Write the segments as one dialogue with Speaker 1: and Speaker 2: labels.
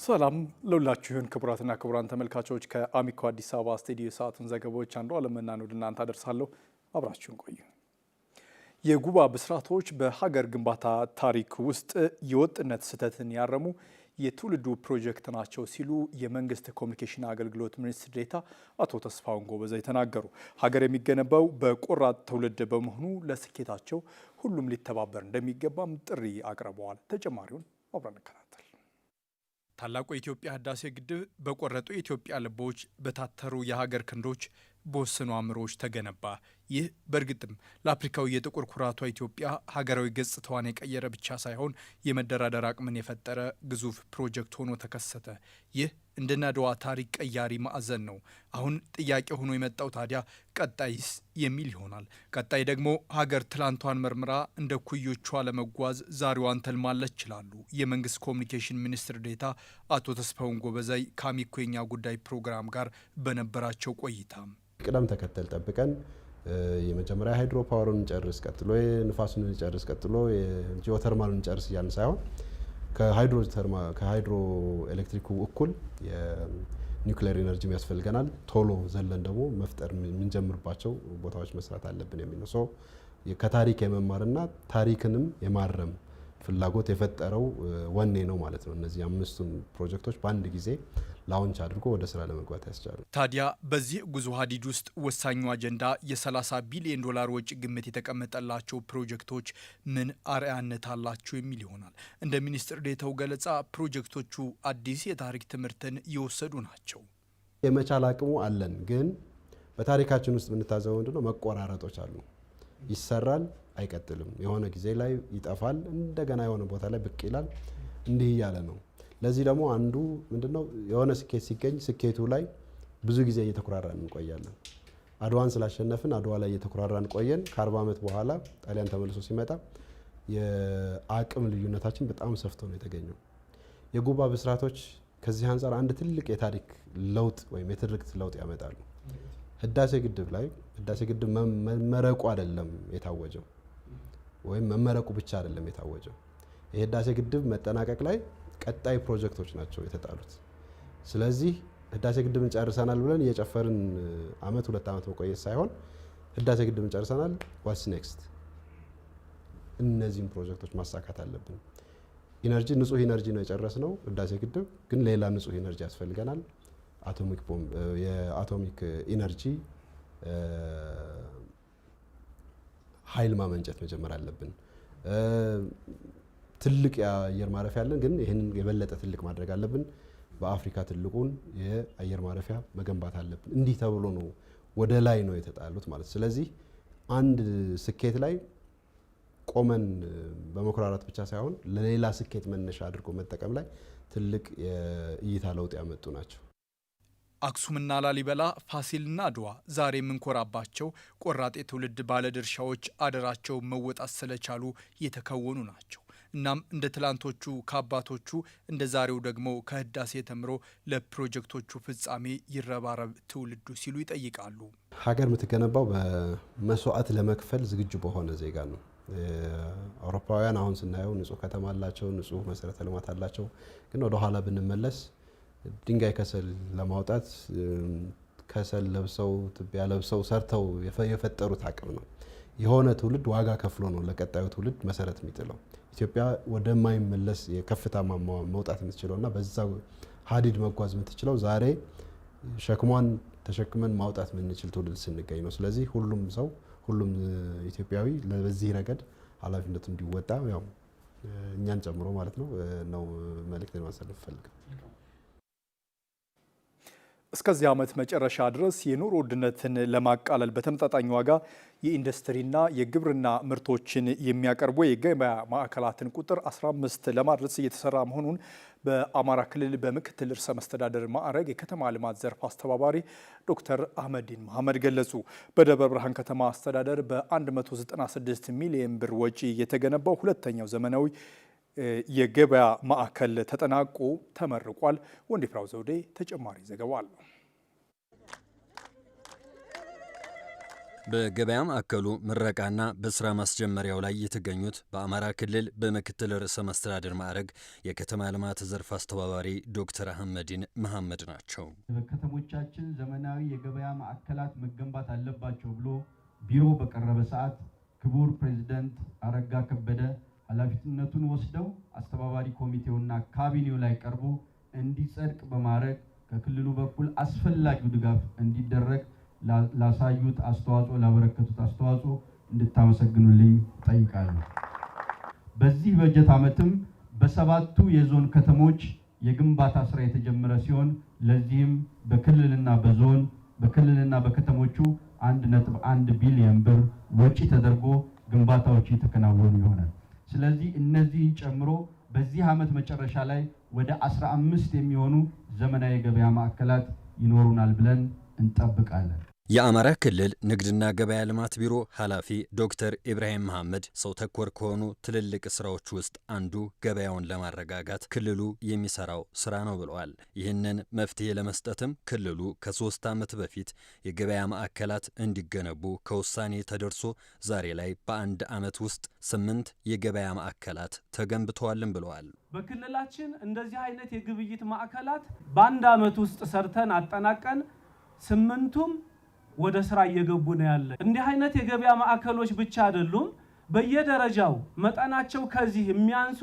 Speaker 1: ሰላም ለሁላችሁን ክቡራትና ክቡራን ተመልካቾች ከአሚኮ አዲስ አበባ ስቱዲዮ ሰዓቱን ዘገባዎች አንዱ አለምና ነው እናንተ አደርሳለሁ። አብራችሁን ቆዩ። የጉባ ብስራቶች በሀገር ግንባታ ታሪክ ውስጥ የወጥነት ስህተትን ያረሙ የትውልዱ ፕሮጀክት ናቸው ሲሉ የመንግስት ኮሚኒኬሽን አገልግሎት ሚኒስትር ዴኤታ አቶ ተስፋውን ጎበዘ ተናገሩ። ሀገር የሚገነባው በቆራጥ ትውልድ በመሆኑ ለስኬታቸው ሁሉም ሊተባበር እንደሚገባም ጥሪ አቅርበዋል። ተጨማሪውን አብረን እንከታተል። ታላቁ የኢትዮጵያ ህዳሴ ግድብ በቆረጡ የኢትዮጵያ ልቦች፣ በታተሩ የሀገር ክንዶች፣ በወሰኑ አእምሮዎች ተገነባ። ይህ በእርግጥም ለአፍሪካዊ የጥቁር ኩራቷ ኢትዮጵያ ሀገራዊ ገጽታዋን የቀየረ ብቻ ሳይሆን የመደራደር አቅምን የፈጠረ ግዙፍ ፕሮጀክት ሆኖ ተከሰተ። ይህ እንደ ናድዋ ታሪክ ቀያሪ ማዕዘን ነው። አሁን ጥያቄ ሆኖ የመጣው ታዲያ ቀጣይስ የሚል ይሆናል። ቀጣይ ደግሞ ሀገር ትላንቷን መርምራ እንደ ኩዮቿ ለመጓዝ ዛሬዋን ተልማለች ይላሉ የመንግስት ኮሚኒኬሽን ሚኒስትር ዴኤታ አቶ ተስፋውን ጎበዛይ ከአሚኮ የኛ ጉዳይ ፕሮግራም ጋር በነበራቸው ቆይታ
Speaker 2: ቅደም ተከተል ጠብቀን የመጀመሪያ ሃይድሮ ፓወርን ጨርስ፣ ቀጥሎ የንፋሱን ጨርስ፣ ቀጥሎ የጂኦተርማልን ጨርስ እያልን ሳይሆን ከሃይድሮ ኤሌክትሪኩ እኩል የኒውክሌር ኢነርጂ ያስፈልገናል። ቶሎ ዘለን ደግሞ መፍጠር የምንጀምርባቸው ቦታዎች መስራት አለብን የሚል ነው። ከታሪክ የመማርና ታሪክንም የማረም ፍላጎት የፈጠረው ወኔ ነው ማለት ነው። እነዚህ አምስቱን ፕሮጀክቶች በአንድ ጊዜ ላውንች አድርጎ ወደ ስራ ለመግባት ያስቻሉ።
Speaker 1: ታዲያ በዚህ ጉዞ ሀዲድ ውስጥ ወሳኙ አጀንዳ የ30 ቢሊዮን ዶላር ወጪ ግምት የተቀመጠላቸው ፕሮጀክቶች ምን አርአያነት አላቸው የሚል ይሆናል። እንደ ሚኒስትር ዴኤታው ገለጻ ፕሮጀክቶቹ አዲስ የታሪክ ትምህርትን የወሰዱ ናቸው።
Speaker 2: የመቻል አቅሙ አለን፣ ግን በታሪካችን ውስጥ የምንታዘበው ምንድነው? መቆራረጦች አሉ። ይሰራል፣ አይቀጥልም። የሆነ ጊዜ ላይ ይጠፋል፣ እንደገና የሆነ ቦታ ላይ ብቅ ይላል። እንዲህ እያለ ነው። ለዚህ ደግሞ አንዱ ምንድነው? የሆነ ስኬት ሲገኝ ስኬቱ ላይ ብዙ ጊዜ እየተኩራራን እንቆያለን። አድዋን ስላሸነፍን አድዋ ላይ እየተኩራራን ቆየን። ከ40 ዓመት በኋላ ጣሊያን ተመልሶ ሲመጣ የአቅም ልዩነታችን በጣም ሰፍቶ ነው የተገኘው። የጉባ ብስራቶች ከዚህ አንጻር አንድ ትልቅ የታሪክ ለውጥ ወይም የትርክት ለውጥ ያመጣሉ። ህዳሴ ግድብ መመረቁ አይደለም የታወጀው፣ ወይም መመረቁ ብቻ አይደለም የታወጀው። የህዳሴ ግድብ መጠናቀቅ ላይ ቀጣይ ፕሮጀክቶች ናቸው የተጣሉት። ስለዚህ ህዳሴ ግድብን ጨርሰናል ብለን እየጨፈርን አመት 2 ዓመት መቆየት ሳይሆን ህዳሴ ግድብን ጨርሰናል፣ ዋትስ ኔክስት? እነዚህን ፕሮጀክቶች ማሳካት አለብን። ኢነርጂ፣ ንጹህ ኢነርጂ ነው የጨረስነው ህዳሴ ግድብ፣ ግን ሌላ ንጹህ ኢነርጂ ያስፈልገናል። የአቶሚክ ኢነርጂ ኃይል ማመንጨት መጀመር አለብን። ትልቅ የአየር ማረፊያ አለን፣ ግን ይህንን የበለጠ ትልቅ ማድረግ አለብን። በአፍሪካ ትልቁን የአየር ማረፊያ መገንባት አለብን። እንዲህ ተብሎ ነው ወደ ላይ ነው የተጣሉት ማለት። ስለዚህ አንድ ስኬት ላይ ቆመን በመኩራራት ብቻ ሳይሆን ለሌላ ስኬት መነሻ አድርጎ መጠቀም ላይ ትልቅ የእይታ ለውጥ ያመጡ ናቸው።
Speaker 1: አክሱምና ላሊበላ፣ ፋሲልና አድዋ ዛሬ የምንኮራባቸው ቆራጥ የትውልድ ባለድርሻዎች አደራቸው መወጣት ስለቻሉ የተከወኑ ናቸው። እናም እንደ ትላንቶቹ ከአባቶቹ እንደ ዛሬው ደግሞ ከህዳሴ ተምሮ ለፕሮጀክቶቹ ፍጻሜ ይረባረብ ትውልዱ ሲሉ ይጠይቃሉ።
Speaker 2: ሀገር የምትገነባው በመስዋዕት ለመክፈል ዝግጁ በሆነ ዜጋ ነው። አውሮፓውያን አሁን ስናየው ንጹህ ከተማ አላቸው፣ ንጹህ መሰረተ ልማት አላቸው። ግን ወደ ኋላ ብንመለስ ድንጋይ ከሰል ለማውጣት ከሰል ለብሰው ትቢያ ለብሰው ሰርተው የፈጠሩት አቅም ነው። የሆነ ትውልድ ዋጋ ከፍሎ ነው ለቀጣዩ ትውልድ መሰረት የሚጥለው። ኢትዮጵያ ወደማይመለስ የከፍታ ማማ መውጣት የምትችለውና በዛው ሀዲድ መጓዝ የምትችለው ዛሬ ሸክሟን ተሸክመን ማውጣት የምንችል ትውልድ ስንገኝ ነው። ስለዚህ ሁሉም ኢትዮጵያዊ በዚህ ረገድ ኃላፊነቱ እንዲወጣ ያው እኛን ጨምሮ ማለት ነው መልእክት ማስተላለፍ ፈልጋለሁ።
Speaker 1: እስከዚህ ዓመት መጨረሻ ድረስ የኑሮ ውድነትን ለማቃለል በተመጣጣኝ ዋጋ የኢንዱስትሪና የግብርና ምርቶችን የሚያቀርቡ የገበያ ማዕከላትን ቁጥር 15 ለማድረስ እየተሰራ መሆኑን በአማራ ክልል በምክትል ርዕሰ መስተዳድር ማዕረግ የከተማ ልማት ዘርፍ አስተባባሪ ዶክተር አህመዲን መሐመድ ገለጹ። በደብረ ብርሃን ከተማ አስተዳደር በ196 ሚሊዮን ብር ወጪ የተገነባው ሁለተኛው ዘመናዊ የገበያ ማዕከል ተጠናቆ ተመርቋል። ወንዲፍራው ዘውዴ ተጨማሪ ዘገባ አለው።
Speaker 3: በገበያ ማዕከሉ ምረቃና በስራ ማስጀመሪያው ላይ የተገኙት በአማራ ክልል በምክትል ርዕሰ መስተዳድር ማዕረግ የከተማ ልማት ዘርፍ አስተባባሪ ዶክተር አህመዲን መሐመድ ናቸው።
Speaker 4: በከተሞቻችን ዘመናዊ የገበያ ማዕከላት መገንባት አለባቸው ብሎ ቢሮ በቀረበ ሰዓት ክቡር ፕሬዝዳንት አረጋ ከበደ ኃላፊነቱን ወስደው አስተባባሪ ኮሚቴውና ካቢኔው ላይ ቀርቦ እንዲጸድቅ በማድረግ ከክልሉ በኩል አስፈላጊው ድጋፍ እንዲደረግ ላሳዩት አስተዋጽኦ ላበረከቱት አስተዋጽኦ እንድታመሰግኑልኝ ጠይቃለሁ። በዚህ በጀት ዓመትም በሰባቱ የዞን ከተሞች የግንባታ ስራ የተጀመረ ሲሆን ለዚህም በክልልና በከተሞቹ 1.1 ቢሊዮን ብር ወጪ ተደርጎ ግንባታዎች የተከናወኑ ይሆናል። ስለዚህ እነዚህ ጨምሮ በዚህ ዓመት መጨረሻ ላይ ወደ 15 የሚሆኑ ዘመናዊ የገበያ ማዕከላት ይኖሩናል ብለን እንጠብቃለን።
Speaker 3: የአማራ ክልል ንግድና ገበያ ልማት ቢሮ ኃላፊ ዶክተር ኢብራሂም መሐመድ ሰው ተኮር ከሆኑ ትልልቅ ስራዎች ውስጥ አንዱ ገበያውን ለማረጋጋት ክልሉ የሚሰራው ስራ ነው ብለዋል። ይህንን መፍትሄ ለመስጠትም ክልሉ ከ3 ዓመት በፊት የገበያ ማዕከላት እንዲገነቡ ከውሳኔ ተደርሶ ዛሬ ላይ በአንድ ዓመት ውስጥ 8 የገበያ ማዕከላት ተገንብተዋልም ብለዋል።
Speaker 5: በክልላችን እንደዚህ አይነት የግብይት ማዕከላት በአንድ ዓመት ውስጥ ሰርተን አጠናቀን 8ቱም ወደ ስራ እየገቡ ነው ያለ። እንዲህ አይነት የገበያ ማዕከሎች ብቻ አይደሉም፣ በየደረጃው መጠናቸው ከዚህ የሚያንሱ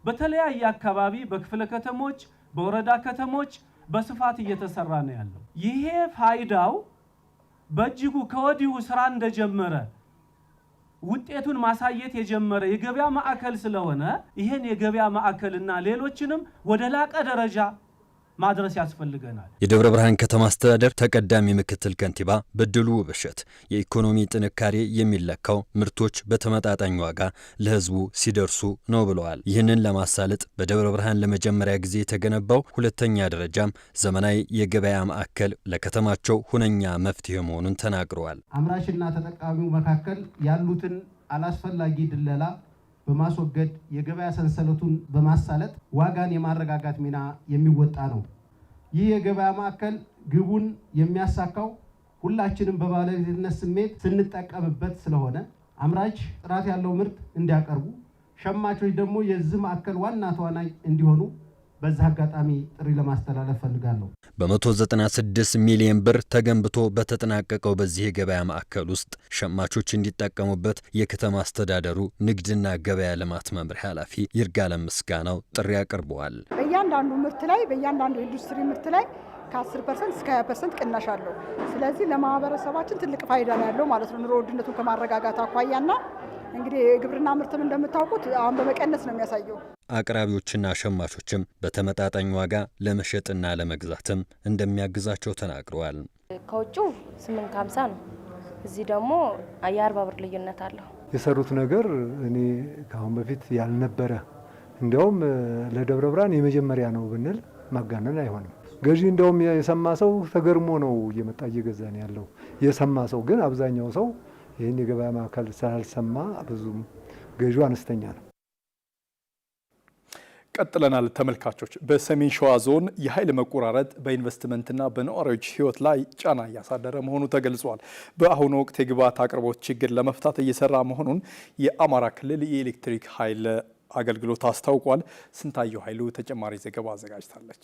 Speaker 5: በተለያየ አካባቢ በክፍለ ከተሞች፣ በወረዳ ከተሞች በስፋት እየተሰራ ነው ያለው። ይሄ ፋይዳው በእጅጉ ከወዲሁ ስራ እንደጀመረ ውጤቱን ማሳየት የጀመረ የገበያ ማዕከል ስለሆነ ይሄን የገበያ ማዕከልና ሌሎችንም ወደ ላቀ ደረጃ ማድረስ ያስፈልገናል።
Speaker 3: የደብረ ብርሃን ከተማ አስተዳደር ተቀዳሚ ምክትል ከንቲባ በድሉ ውብሸት የኢኮኖሚ ጥንካሬ የሚለካው ምርቶች በተመጣጣኝ ዋጋ ለሕዝቡ ሲደርሱ ነው ብለዋል። ይህንን ለማሳለጥ በደብረ ብርሃን ለመጀመሪያ ጊዜ የተገነባው ሁለተኛ ደረጃም ዘመናዊ የገበያ ማዕከል ለከተማቸው ሁነኛ መፍትሄ መሆኑን ተናግረዋል።
Speaker 4: አምራችና ተጠቃሚው መካከል ያሉትን አላስፈላጊ ድለላ በማስወገድ የገበያ ሰንሰለቱን በማሳለጥ ዋጋን የማረጋጋት ሚና የሚወጣ ነው። ይህ የገበያ ማዕከል ግቡን የሚያሳካው ሁላችንም በባለቤትነት ስሜት ስንጠቀምበት ስለሆነ አምራች ጥራት ያለው ምርት እንዲያቀርቡ፣ ሸማቾች ደግሞ የዚህ ማዕከል ዋና ተዋናይ እንዲሆኑ በዚህ አጋጣሚ ጥሪ ለማስተላለፍ ፈልጋለሁ።
Speaker 3: በ196 ሚሊዮን ብር ተገንብቶ በተጠናቀቀው በዚህ የገበያ ማዕከል ውስጥ ሸማቾች እንዲጠቀሙበት የከተማ አስተዳደሩ ንግድና ገበያ ልማት መምሪያ ኃላፊ ይርጋለም ምስጋናው ጥሪ አቅርበዋል።
Speaker 6: በእያንዳንዱ ምርት ላይ በእያንዳንዱ ኢንዱስትሪ ምርት ላይ ከ10% እስከ 20% ቅናሽ አለው። ስለዚህ ለማህበረሰባችን ትልቅ ፋይዳ ነው ያለው ማለት ነው። ኑሮ ውድነቱን ከማረጋጋት አኳያና እንግዲህ የግብርና ምርትም እንደምታውቁት አሁን በመቀነስ ነው የሚያሳየው።
Speaker 3: አቅራቢዎችና ሸማቾችም በተመጣጣኝ ዋጋ ለመሸጥና ለመግዛትም እንደሚያግዛቸው ተናግረዋል።
Speaker 7: ከውጭው 850 ነው፣ እዚህ ደግሞ የ40 ብር ልዩነት አለው።
Speaker 8: የሰሩት ነገር እኔ ካሁን በፊት ያልነበረ እንዲያውም ለደብረ ብርሃን የመጀመሪያ ነው ብንል ማጋነን አይሆንም። ገዢ እንዲያውም የሰማ ሰው ተገርሞ ነው እየመጣ እየገዛን ያለው። የሰማ ሰው ግን አብዛኛው ሰው ይህን የገበያ ማዕከል ስላልሰማ ብዙም ገዢው አነስተኛ ነው።
Speaker 1: ቀጥለናል ተመልካቾች። በሰሜን ሸዋ ዞን የኃይል መቆራረጥ በኢንቨስትመንትና በነዋሪዎች ሕይወት ላይ ጫና እያሳደረ መሆኑ ተገልጿል። በአሁኑ ወቅት የግብዓት አቅርቦት ችግር ለመፍታት እየሰራ መሆኑን የአማራ ክልል የኤሌክትሪክ ኃይል አገልግሎት አስታውቋል። ስንታየው ኃይሉ ተጨማሪ ዘገባ አዘጋጅታለች።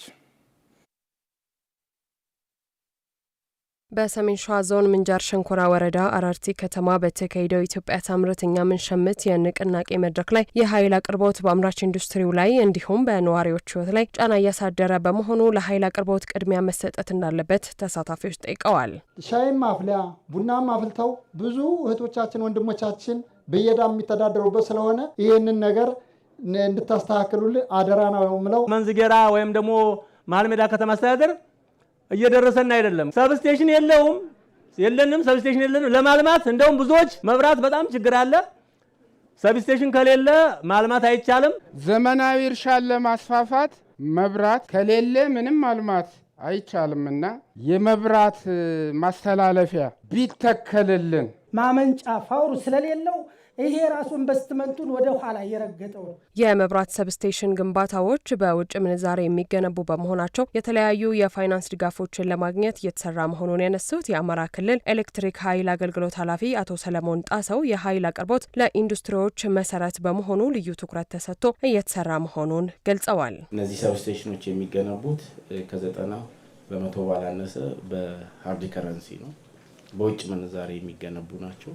Speaker 9: በሰሜን ሸዋ ዞን ምንጃር ሸንኮራ ወረዳ አራርቲ ከተማ በተካሄደው ኢትዮጵያ ታምርት እኛ ምንሸምት የንቅናቄ መድረክ ላይ የኃይል አቅርቦት በአምራች ኢንዱስትሪው ላይ እንዲሁም በነዋሪዎች ሕይወት ላይ ጫና እያሳደረ በመሆኑ ለኃይል አቅርቦት ቅድሚያ መሰጠት እንዳለበት ተሳታፊዎች ጠይቀዋል።
Speaker 10: ሻይም ማፍሊያ ቡናም አፍልተው ብዙ እህቶቻችን ወንድሞቻችን በየዳ የሚተዳደሩበት ስለሆነ ይህንን ነገር እንድታስተካክሉልን አደራ ነው የምለው።
Speaker 5: መንዝጌራ ወይም ደግሞ መሀል ሜዳ ከተማ አስተዳደር እየደረሰን አይደለም። ሰብስቴሽን የለንም። ሰብስቴሽን የለንም ለማልማት እንደውም ብዙዎች መብራት በጣም ችግር አለ። ሰብስቴሽን ከሌለ ማልማት አይቻልም።
Speaker 11: ዘመናዊ እርሻን ለማስፋፋት መብራት ከሌለ ምንም ማልማት አይቻልምና የመብራት ማስተላለፊያ ቢተከልልን
Speaker 12: ማመንጫ ፋውር ስለሌለው ይሄ ራሱ ኢንቨስትመንቱን ወደ ኋላ እየረገጠው ነው።
Speaker 9: የመብራት ሰብስቴሽን ግንባታዎች በውጭ ምንዛሬ የሚገነቡ በመሆናቸው የተለያዩ የፋይናንስ ድጋፎችን ለማግኘት እየተሰራ መሆኑን ያነሱት የአማራ ክልል ኤሌክትሪክ ኃይል አገልግሎት ኃላፊ አቶ ሰለሞን ጣሰው የኃይል አቅርቦት ለኢንዱስትሪዎች መሰረት በመሆኑ ልዩ ትኩረት ተሰጥቶ እየተሰራ መሆኑን ገልጸዋል።
Speaker 13: እነዚህ ሰብስቴሽኖች የሚገነቡት ከ90% ባላነሰ በሃርድ ከረንሲ ነው፣ በውጭ ምንዛሬ የሚገነቡ ናቸው።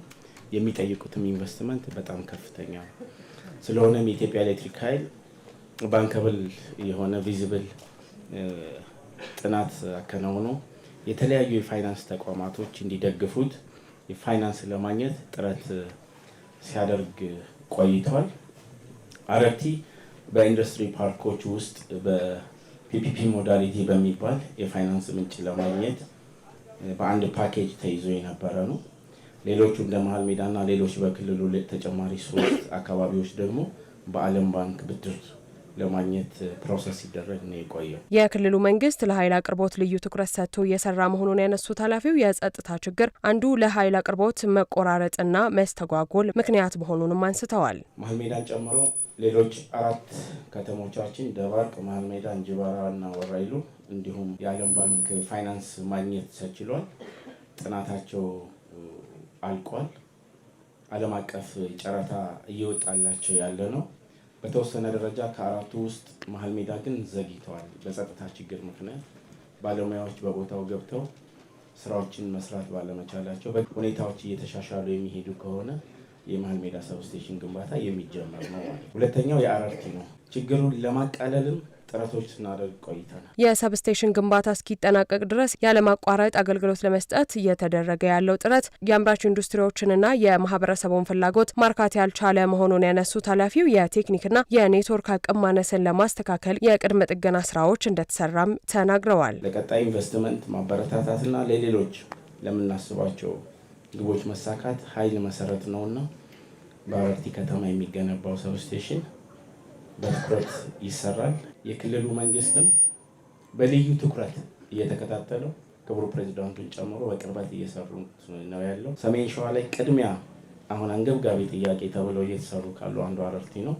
Speaker 13: የሚጠይቁትም ኢንቨስትመንት በጣም ከፍተኛ ነው። ስለሆነም የኢትዮጵያ ኤሌክትሪክ ኃይል ባንከብል የሆነ ቪዚብል ጥናት አከናውኖ የተለያዩ የፋይናንስ ተቋማቶች እንዲደግፉት የፋይናንስ ለማግኘት ጥረት ሲያደርግ ቆይቷል። አረርቲ በኢንዱስትሪ ፓርኮች ውስጥ በፒፒፒ ሞዳሊቲ በሚባል የፋይናንስ ምንጭ ለማግኘት በአንድ ፓኬጅ ተይዞ የነበረ ነው። ሌሎቹ እንደ መሀል ሜዳና ሌሎች በክልሉ ተጨማሪ 3 አካባቢዎች ደግሞ በዓለም ባንክ ብድር ለማግኘት ፕሮሰስ ሲደረግ ነው የቆየው።
Speaker 9: የክልሉ መንግስት ለኃይል አቅርቦት ልዩ ትኩረት ሰጥቶ እየሰራ መሆኑን ያነሱት ኃላፊው የጸጥታ ችግር አንዱ ለኃይል አቅርቦት መቆራረጥና መስተጓጎል ምክንያት መሆኑንም አንስተዋል።
Speaker 13: መሀል ሜዳን ጨምሮ ሌሎች 4 ከተሞቻችን ደባርቅ፣ መሀል ሜዳ፣ እንጅባራና ወራይሉ እንዲሁም የዓለም ባንክ ፋይናንስ ማግኘት ተችሏል። ጥናታቸው አልቋል። ዓለም አቀፍ ጨረታ እየወጣላቸው ያለ ነው። በተወሰነ ደረጃ ከ4ቱ ውስጥ መሀል ሜዳ ግን ዘግይተዋል። በጸጥታ ችግር ምክንያት ባለሙያዎች በቦታው ገብተው ስራዎችን መስራት ባለመቻላቸው ሁኔታዎች እየተሻሻሉ የሚሄዱ ከሆነ የመሀል ሜዳ ሰብስቴሽን ግንባታ የሚጀመር ነው ማለት። ሁለተኛው የአረርቲ ነው። ችግሩን ለማቃለልም ጥረቶች ስናደርግ ቆይተናል።
Speaker 9: የሰብስቴሽን ግንባታ እስኪጠናቀቅ ድረስ ያለማቋረጥ አገልግሎት ለመስጠት እየተደረገ ያለው ጥረት የአምራች ኢንዱስትሪዎችንና የማህበረሰቡን ፍላጎት ማርካት ያልቻለ መሆኑን ያነሱት ኃላፊው የቴክኒክና የኔትወርክ አቅም ማነስን ለማስተካከል የቅድመ ጥገና ስራዎች እንደተሰራም ተናግረዋል።
Speaker 13: ለቀጣይ ኢንቨስትመንት ማበረታታትና ለሌሎች ለምናስባቸው ግቦች መሳካት ኃይል መሰረት ነውና በአረርቲ ከተማ የሚገነባው ሰብስቴሽን በትኩረት ይሰራል። የክልሉ መንግስትም በልዩ ትኩረት እየተከታተለው ክቡር ፕሬዝዳንቱን ጨምሮ በቅርበት እየሰሩ ነው ያለው። ሰሜን ሸዋ ላይ ቅድሚያ አሁን አንገብጋቢ ጥያቄ ተብለው እየተሰሩ ካሉ አንዱ አረርቲ ነው።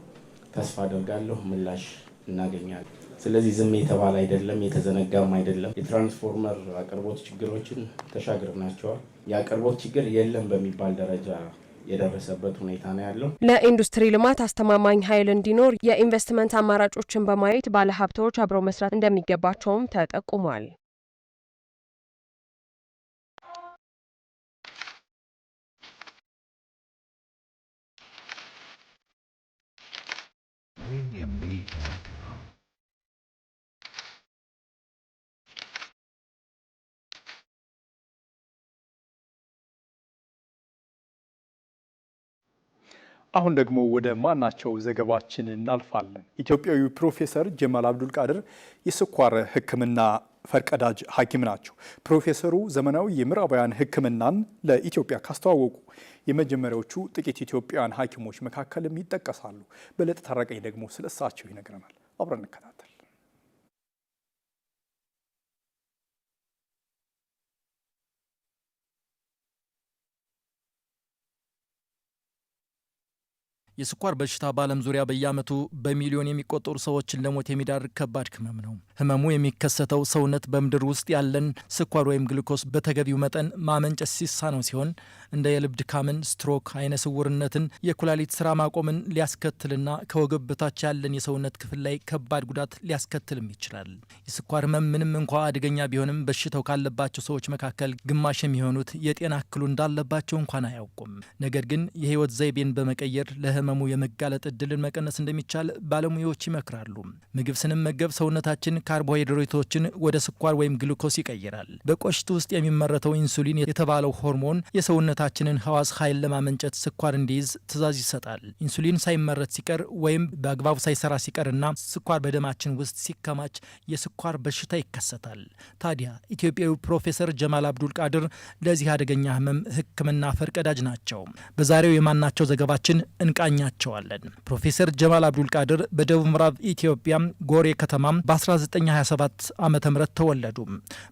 Speaker 13: ተስፋ አደርጋለሁ ምላሽ እናገኛለን። ስለዚህ ዝም የተባለ አይደለም፣ የተዘነጋም አይደለም። የትራንስፎርመር አቅርቦት ችግሮችን ተሻግረናቸዋል። የአቅርቦት ችግር የለም በሚባል ደረጃ የደረሰበት ሁኔታ ነው ያለው።
Speaker 9: ለኢንዱስትሪ ልማት አስተማማኝ ኃይል እንዲኖር የኢንቨስትመንት አማራጮችን በማየት ባለሀብቶች አብረው መስራት እንደሚገባቸውም ተጠቁሟል።
Speaker 1: አሁን ደግሞ ወደ ማናቸው ዘገባችን እናልፋለን። ኢትዮጵያዊ ፕሮፌሰር ጀማል አብዱል ቃድር የስኳር ሕክምና ፈርቀዳጅ ሐኪም ናቸው። ፕሮፌሰሩ ዘመናዊ የምዕራባውያን ሕክምናን ለኢትዮጵያ ካስተዋወቁ የመጀመሪያዎቹ ጥቂት ኢትዮጵያውያን ሐኪሞች መካከልም ይጠቀሳሉ። በለጠ ታረቀኝ ደግሞ ስለ እሳቸው ይነግረናል። አብረን እንከታተል።
Speaker 14: የስኳር በሽታ በዓለም ዙሪያ በየዓመቱ በሚሊዮን የሚቆጠሩ ሰዎችን ለሞት የሚዳርግ ከባድ ህመም ነው። ህመሙ የሚከሰተው ሰውነት በምድር ውስጥ ያለን ስኳር ወይም ግሉኮስ በተገቢው መጠን ማመንጨት ሲሳነው ሲሆን እንደ የልብ ድካምን፣ ስትሮክ፣ አይነ ስውርነትን፣ የኩላሊት ስራ ማቆምን ሊያስከትልና ከወገብ በታች ያለን የሰውነት ክፍል ላይ ከባድ ጉዳት ሊያስከትልም ይችላል። የስኳር ህመም ምንም እንኳ አደገኛ ቢሆንም በሽታው ካለባቸው ሰዎች መካከል ግማሽ የሚሆኑት የጤና እክሉ እንዳለባቸው እንኳን አያውቁም። ነገር ግን የህይወት ዘይቤን በመቀየር ለህመሙ የመጋለጥ እድልን መቀነስ እንደሚቻል ባለሙያዎች ይመክራሉ። ምግብ ስንመገብ ሰውነታችን ካርቦሃይድሬቶችን ወደ ስኳር ወይም ግሉኮስ ይቀይራል። በቆሽት ውስጥ የሚመረተው ኢንሱሊን የተባለው ሆርሞን የሰውነታችንን ህዋስ ኃይል ለማመንጨት ስኳር እንዲይዝ ትዕዛዝ ይሰጣል። ኢንሱሊን ሳይመረት ሲቀር ወይም በአግባቡ ሳይሰራ ሲቀርና ስኳር በደማችን ውስጥ ሲከማች የስኳር በሽታ ይከሰታል። ታዲያ ኢትዮጵያዊ ፕሮፌሰር ጀማል አብዱል ቃድር ለዚህ አደገኛ ህመም ህክምና ፈርቀዳጅ ናቸው። በዛሬው የማናቸው ዘገባችን እንቃኝ እንቃኛቸዋለን። ፕሮፌሰር ጀማል አብዱል ቃድር በደቡብ ምዕራብ ኢትዮጵያ ጎሬ ከተማ በ1927 ዓመተ ምህረት ተወለዱ።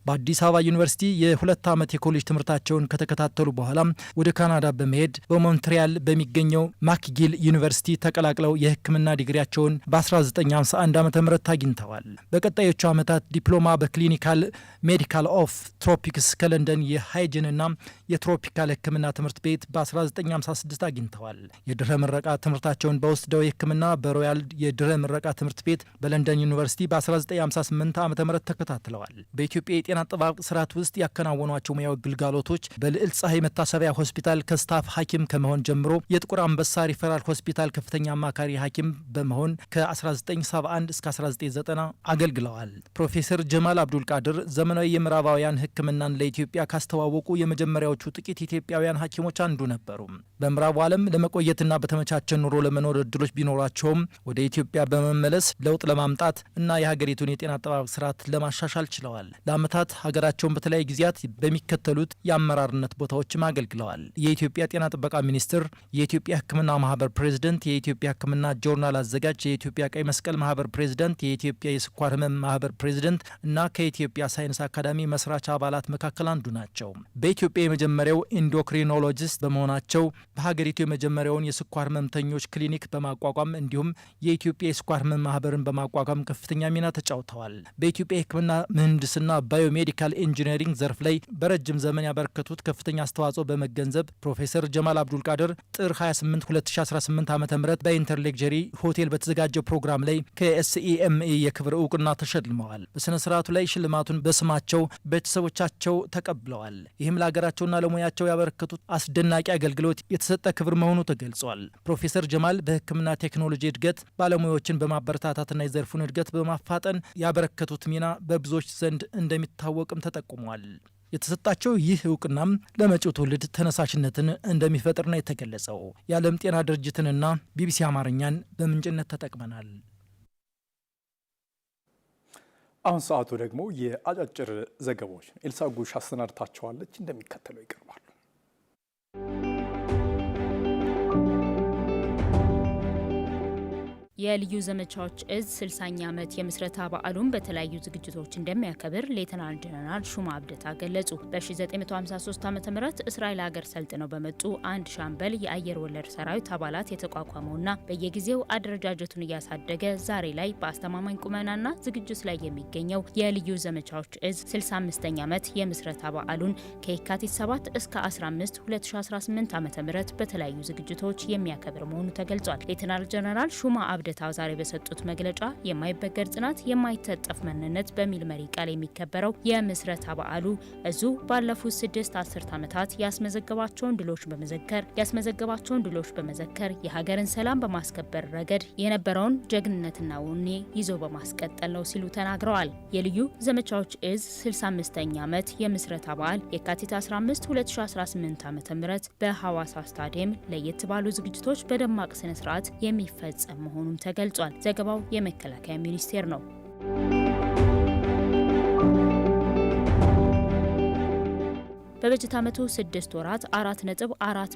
Speaker 14: በአዲስ አበባ ዩኒቨርሲቲ የ2 ዓመት የኮሌጅ ትምህርታቸውን ከተከታተሉ በኋላ ወደ ካናዳ በመሄድ በሞንትሪያል በሚገኘው ማክጊል ዩኒቨርሲቲ ተቀላቅለው የሕክምና ዲግሪያቸውን በ1951 ዓመተ ምህረት አግኝተዋል። በቀጣዮቹ ዓመታት ዲፕሎማ በክሊኒካል ሜዲካል ኦፍ ትሮፒክስ ከለንደን የሃይጂንና የትሮፒካል ሕክምና ትምህርት ቤት በ1956 አግኝተዋል። የድህረ ምረቃ ትምህርታቸውን በውስደው ሕክምና በሮያል የድህረ ምረቃ ትምህርት ቤት በለንደን ዩኒቨርሲቲ በ1958 ዓ ም ተከታትለዋል። በኢትዮጵያ የጤና አጠባበቅ ስርዓት ውስጥ ያከናወኗቸው ሙያዊ ግልጋሎቶች በልዕል ፀሐይ መታሰቢያ ሆስፒታል ከስታፍ ሐኪም ከመሆን ጀምሮ የጥቁር አንበሳ ሪፈራል ሆስፒታል ከፍተኛ አማካሪ ሐኪም በመሆን ከ1971 እስከ 1990 አገልግለዋል። ፕሮፌሰር ጀማል አብዱል ቃድር ዘመናዊ የምዕራባውያን ሕክምናን ለኢትዮጵያ ካስተዋወቁ የመጀመሪያዎቹ ጥቂት ኢትዮጵያውያን ሐኪሞች አንዱ ነበሩ። በምዕራቡ ዓለም ለመቆየትና በተመቻቸ ኑሮ ለመኖር እድሎች ቢኖራቸውም ወደ ኢትዮጵያ በመመለስ ለውጥ ለማምጣት እና የሀገሪቱን የጤና አጠባበቅ ስርዓት ለማሻሻል ችለዋል። ለዓመታት ሀገራቸውን በተለያዩ ጊዜያት በሚከተሉት የአመራርነት ቦታዎችም አገልግለዋል። የኢትዮጵያ ጤና ጥበቃ ሚኒስትር፣ የኢትዮጵያ ሕክምና ማህበር ፕሬዝደንት፣ የኢትዮጵያ ሕክምና ጆርናል አዘጋጅ፣ የኢትዮጵያ ቀይ መስቀል ማህበር ፕሬዝደንት፣ የኢትዮጵያ የስኳር ህመም ማህበር ፕሬዝደንት እና ከኢትዮጵያ ሳይንስ አካዳሚ መስራች አባላት መካከል አንዱ ናቸው። በኢትዮጵያ የመጀመሪያው ኢንዶክሪኖሎጂስት በመሆናቸው በሀገሪቱ የመጀመሪያውን የስኳር ህመምተኞች ክሊኒክ በማቋቋም እንዲሁም የኢትዮጵያ የስኳር ህመም ማህበርን በማቋቋም ከፍተኛ ሚና ተጫውተዋል። በኢትዮጵያ የህክምና ምህንድስና ባዮሜዲካል ኢንጂነሪንግ ዘርፍ ላይ በረጅም ዘመን ያበረከቱት ከፍተኛ አስተዋጽኦ በመገንዘብ ፕሮፌሰር ጀማል አብዱል ቃድር ጥር 28 2018 ዓ ም በኢንተርሌክጀሪ ሆቴል በተዘጋጀው ፕሮግራም ላይ ከኤስኢኤምኢ የክብር እውቅና ተሸልመዋል። በስነ ስርዓቱ ላይ ሽልማቱን በስማቸው ቤተሰቦቻቸው ተቀብለዋል። ይህም ለሀገራቸውና ለሙያቸው ያበረከቱት አስደናቂ አገልግሎት የተሰጠ ክብር መሆኑ ተገልጿል። ፕሮፌሰር ጀማል በህክምና ቴክኖሎጂ እድገት ባለሙያዎችን በማበረታታትና የዘርፉን እድገት በማፋጠን ያበረከቱት ሚና በብዙዎች ዘንድ እንደሚታወቅም ተጠቁሟል። የተሰጣቸው ይህ እውቅናም ለመጪው ትውልድ ተነሳሽነትን እንደሚፈጥር ነው የተገለጸው። የዓለም ጤና ድርጅትንና ቢቢሲ አማርኛን በምንጭነት ተጠቅመናል።
Speaker 1: አሁን ሰዓቱ ደግሞ የአጫጭር ዘገባዎች ኤልሳ ጉሽ አሰናድታቸዋለች፣ እንደሚከተለው ይቀርባሉ።
Speaker 15: የልዩ ዘመቻዎች እዝ 60ኛ ዓመት የምስረታ በዓሉን በተለያዩ ዝግጅቶች እንደሚያከብር ሌተናል ጀነራል ሹማ አብደታ ገለጹ። በ1953 ዓ.ም እስራኤል ሀገር ሰልጥነው በመጡ አንድ ሻምበል የአየር ወለድ ሰራዊት አባላት የተቋቋመውና በየጊዜው አደረጃጀቱን እያሳደገ ዛሬ ላይ በአስተማማኝ ቁመናና ዝግጅት ላይ የሚገኘው የልዩ ዘመቻዎች እዝ 65ኛ ዓመት የምስረታ በዓሉን ከየካቲት 7 እስከ 15 2018 ዓ.ም በተለያዩ ዝግጅቶች የሚያከብር መሆኑ ተገልጿል። ሌተናል ጀነራል ሹማ አብደታ ዛሬ በሰጡት መግለጫ የማይበገር ጽናት የማይታጠፍ ማንነት በሚል መሪ ቃል የሚከበረው የምስረታ በዓሉ እዙ ባለፉት 6 አስርት ዓመታት ያስመዘገባቸውን ድሎች በመዘከር የሀገርን ሰላም በማስከበር ረገድ የነበረውን ጀግንነትና ወኔ ይዞ በማስቀጠል ነው ሲሉ ተናግረዋል። የልዩ ዘመቻዎች እዝ 65ኛ ዓመት የምስረታ በዓል የካቲት 15 2018 ዓ.ም በሐዋሳ ስታዲየም ለየት ባሉ ዝግጅቶች በደማቅ ስነ ስርዓት የሚፈጸም መሆኑን ተገልጿል። ዘገባው የመከላከያ ሚኒስቴር ነው። በበጀት ዓመቱ 6 ወራት 4.4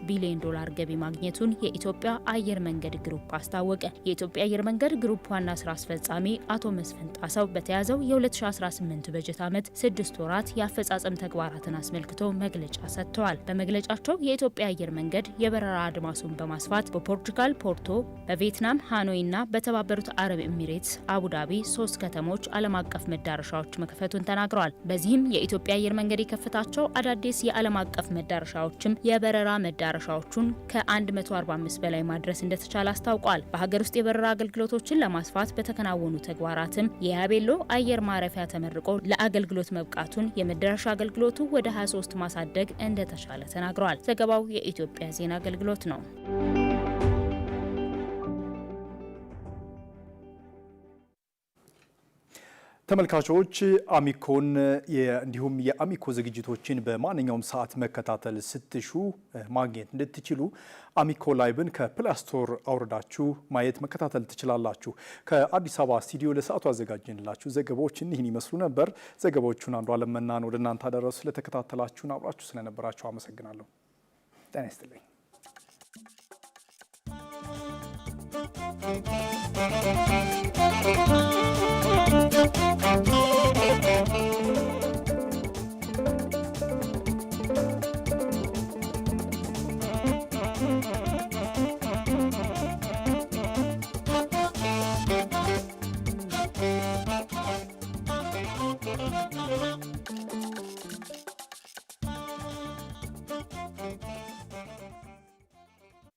Speaker 15: ቢሊዮን ዶላር ገቢ ማግኘቱን የኢትዮጵያ አየር መንገድ ግሩፕ አስታወቀ። የኢትዮጵያ አየር መንገድ ግሩፕ ዋና ስራ አስፈጻሚ አቶ መስፍን ጣሰው በተያዘው የ2018 በጀት ዓመት 6 ወራት የአፈጻጸም ተግባራትን አስመልክቶ መግለጫ ሰጥተዋል። በመግለጫቸው የኢትዮጵያ አየር መንገድ የበረራ አድማሱን በማስፋት በፖርቹጋል ፖርቶ፣ በቪየትናም ሃኖይ እና በተባበሩት አረብ ኤሚሬትስ አቡዳቢ 3 ከተሞች ዓለም አቀፍ መዳረሻዎች መክፈቱን ተናግረዋል። በዚህም የኢትዮጵያ አየር መንገድ የከፈታቸው አዳዲስ የዓለም አቀፍ መዳረሻዎችም የበረራ መዳረሻዎቹን ከ145 በላይ ማድረስ እንደተቻለ አስታውቋል። በሀገር ውስጥ የበረራ አገልግሎቶችን ለማስፋት በተከናወኑ ተግባራትም የያቤሎ አየር ማረፊያ ተመርቆ ለአገልግሎት መብቃቱን፣ የመዳረሻ አገልግሎቱ ወደ 23 ማሳደግ እንደተቻለ ተናግረዋል። ዘገባው የኢትዮጵያ ዜና አገልግሎት ነው።
Speaker 1: ተመልካቾች አሚኮን እንዲሁም የአሚኮ ዝግጅቶችን በማንኛውም ሰዓት መከታተል ስትሹ ማግኘት እንድትችሉ አሚኮ ላይቭን ከፕሌይ ስቶር አውርዳችሁ ማየት መከታተል ትችላላችሁ። ከአዲስ አበባ ስቱዲዮ ለሰዓቱ አዘጋጅንላችሁ ዘገባዎች እኒህን ይመስሉ ነበር። ዘገባዎቹን አንዱ አለመናን ወደ እናንተ አደረሱ። ስለተከታተላችሁን አብራችሁ ስለነበራችሁ አመሰግናለሁ። ጤና ይስጥልኝ።
Speaker 16: Thank you.